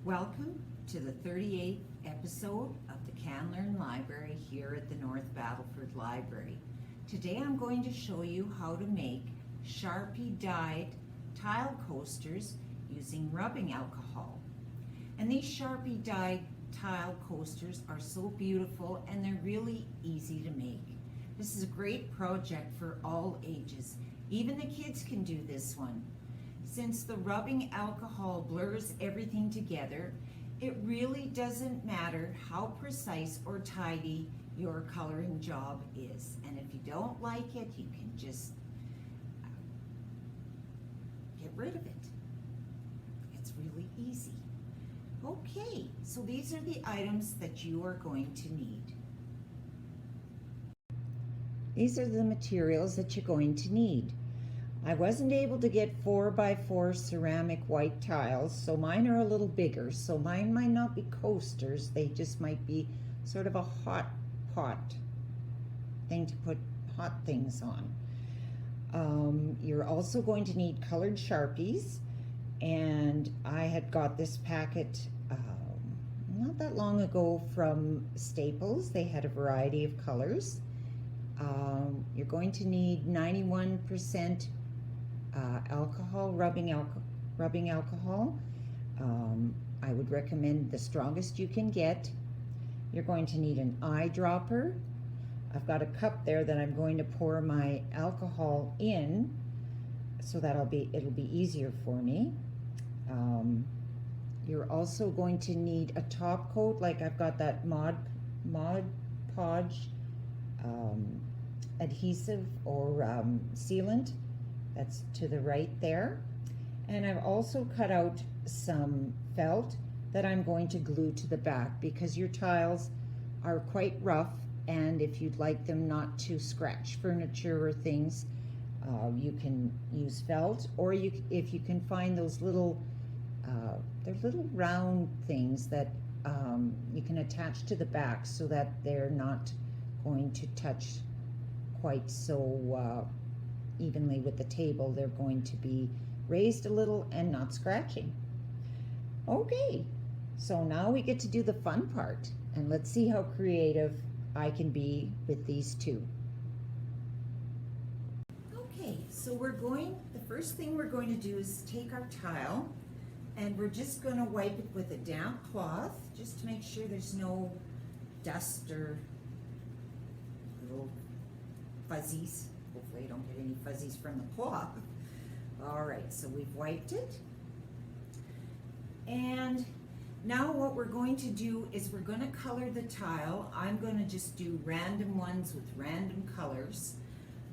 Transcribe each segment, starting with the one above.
Welcome to the 38th episode of the Can Learn Library here at the North Battleford Library. Today I'm going to show you how to make Sharpie dyed tile coasters using rubbing alcohol. And these Sharpie dyed tile coasters are so beautiful and they're really easy to make. This is a great project for all ages. Even the kids can do this one. Since the rubbing alcohol blurs everything together, it really doesn't matter how precise or tidy your coloring job is. And if you don't like it, you can just get rid of it. It's really easy. Okay, so these are the items that you are going to need. These are the materials that you're going to need. I wasn't able to get 4x4 ceramic white tiles, so mine are a little bigger. So mine might not be coasters, they just might be sort of a hot pot thing to put hot things on. You're also going to need colored Sharpies, and I had got this packet not that long ago from Staples. They had a variety of colors. You're going to need 91% alcohol, rubbing alcohol. I would recommend the strongest you can get. You're going to need an eyedropper. I've got a cup there that I'm going to pour my alcohol in, so that'll be easier for me. You're also going to need a top coat, like I've got that Mod Podge adhesive or sealant. That's to the right there. And I've also cut out some felt that I'm going to glue to the back, because your tiles are quite rough, and if you'd like them not to scratch furniture or things, you can use felt, or if you can find those little they're little round things that you can attach to the back so that they're not going to touch quite so evenly with the table. They're going to be raised a little and not scratching. Okay, so now we get to do the fun part, and let's see how creative I can be with these two. Okay, so the first thing we're going to do is take our tile, and we're just going to wipe it with a damp cloth just to make sure there's no dust or little fuzzies. Hopefully I don't get any fuzzies from the cloth. All right, so we've wiped it. And now what we're going to do is we're going to color the tile. I'm going to just do random ones with random colors.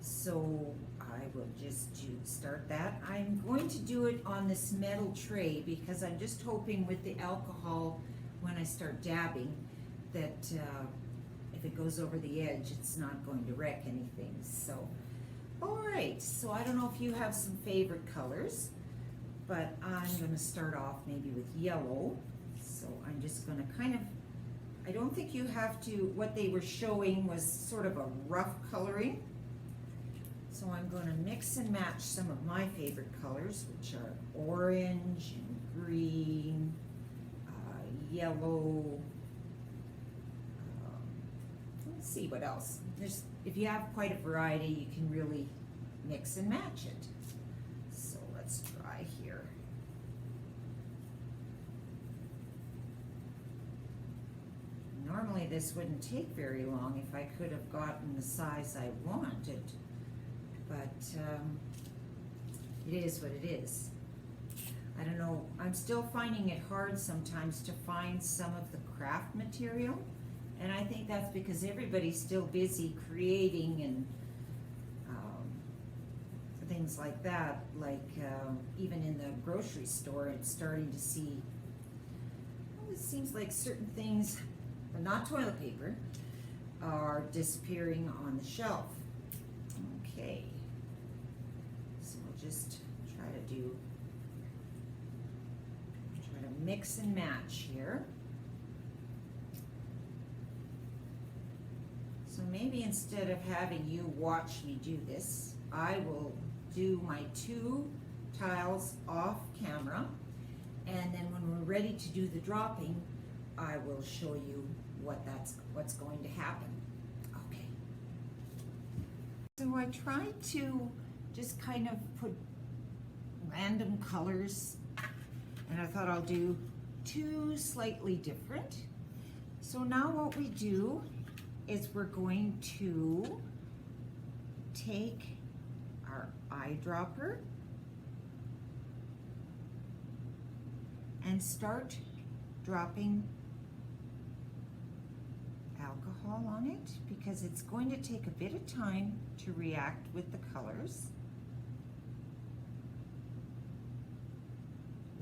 So I will just start that. I'm going to do it on this metal tray because I'm just hoping with the alcohol, when I start dabbing, that if it goes over the edge, it's not going to wreck anything. So, all right, so I don't know if you have some favorite colors, but I'm going to start off maybe with yellow. So I'm just going to I don't think you have to, what they were showing was sort of a rough coloring. So I'm going to mix and match some of my favorite colors, which are orange and green, yellow. Let's see what else. If you have quite a variety, you can really mix and match it. So let's try here. Normally this wouldn't take very long if I could have gotten the size I wanted, but it is what it is. I don't know, I'm still finding it hard sometimes to find some of the craft material. And I think that's because everybody's still busy creating and things like that. Like even in the grocery store, it's starting to see, well, it seems like certain things, but not toilet paper, are disappearing on the shelf. Okay, so we'll just try to mix and match here. So maybe instead of having you watch me do this, I will do my two tiles off camera, And then when we're ready to do the dropping, I will show you what's going to happen. Okay. So I tried to just kind of put random colors, and I thought I'll do two slightly different. So now what we do is we're going to take our eyedropper and start dropping alcohol on it, because it's going to take a bit of time to react with the colors.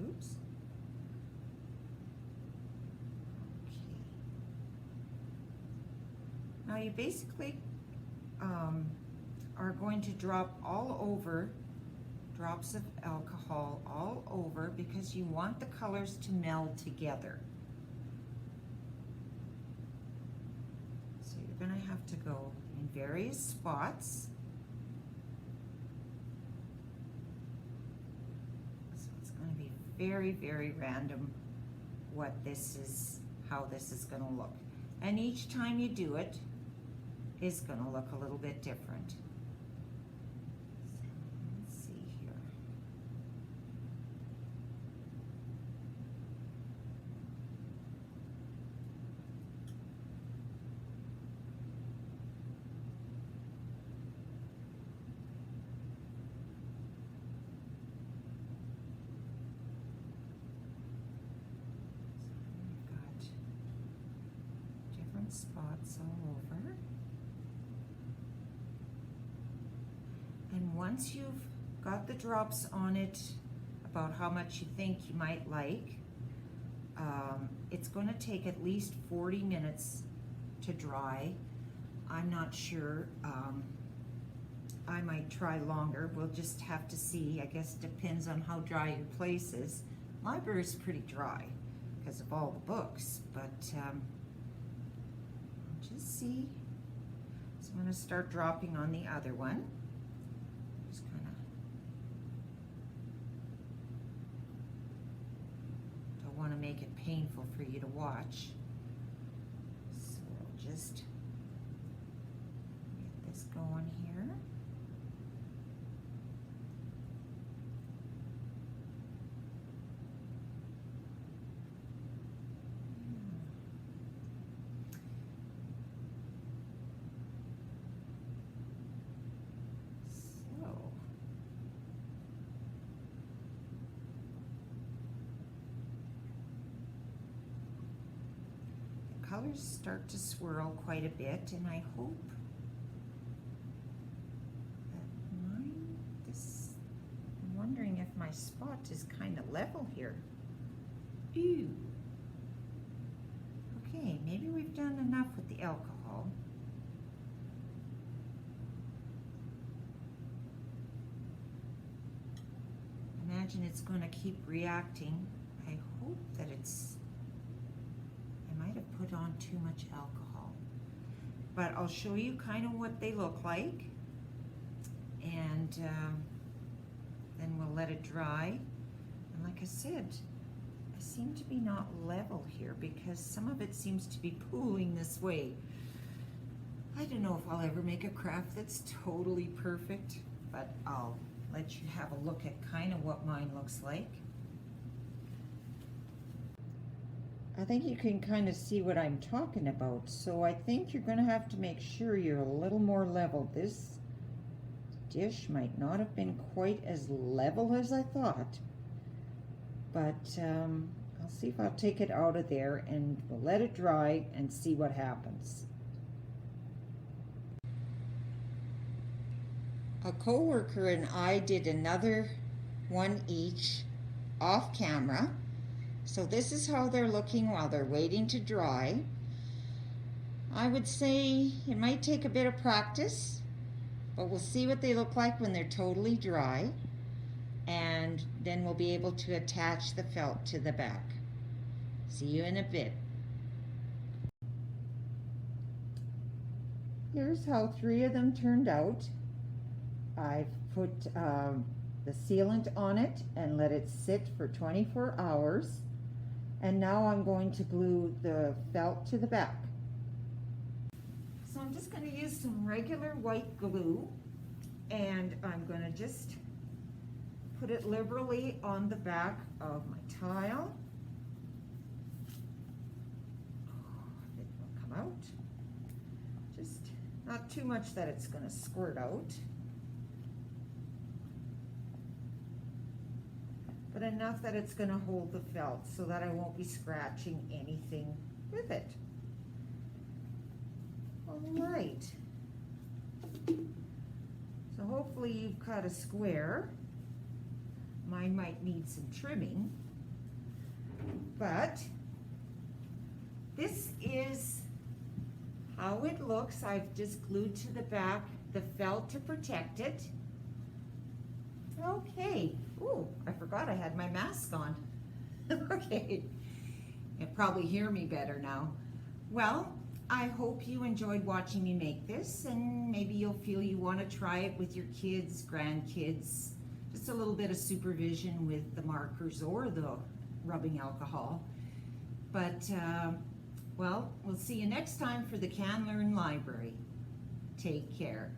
Oops. Okay. Now you basically are going to drop all over, drops of alcohol all over, because you want the colors to meld together. So you're going to have to go in various spots. So it's going to be very, very random what this is, how this is going to look. And each time you do it is going to look a little bit different. Spots all over. And once you've got the drops on it about how much you think you might like, it's going to take at least 40 minutes to dry. I'm not sure. I might try longer. We'll just have to see. I guess it depends on how dry your place is. Library's pretty dry because of all the books, but just see. So I'm going to start dropping on the other one. Just kind of don't want to make it painful for you to watch. So we'll just get this going here. Colors start to swirl quite a bit, and I hope that I'm wondering if my spot is kind of level here. Ooh. Okay, maybe we've done enough with the alcohol. Imagine it's going to keep reacting. I hope that I might have put on too much alcohol, but I'll show you kind of what they look like, and then we'll let it dry. And like I said, I seem to be not level here because some of it seems to be pooling this way. I don't know if I'll ever make a craft that's totally perfect, but I'll let you have a look at kind of what mine looks like. I think you can kind of see what I'm talking about. So I think you're going to have to make sure you're a little more level. This dish might not have been quite as level as I thought. But I'll see if I'll take it out of there and we'll let it dry and see what happens. A coworker and I did another one each off camera. So this is how they're looking while they're waiting to dry. I would say it might take a bit of practice, but we'll see what they look like when they're totally dry, and then we'll be able to attach the felt to the back. See you in a bit. Here's how 3 of them turned out. I've put the sealant on it and let it sit for 24 hours. And now I'm going to glue the felt to the back. So I'm just going to use some regular white glue, and I'm going to just put it liberally on the back of my tile. It will come out. Just not too much that it's going to squirt out, but enough that it's going to hold the felt so that I won't be scratching anything with it. All right. So hopefully you've cut a square. Mine might need some trimming, but this is how it looks. I've just glued to the back the felt to protect it. Okay. Ooh, I forgot I had my mask on. Okay. You'll probably hear me better now. Well, I hope you enjoyed watching me make this, and maybe you'll feel you want to try it with your kids, grandkids. Just a little bit of supervision with the markers or the rubbing alcohol. But, well, we'll see you next time for the Can Learn Library. Take care.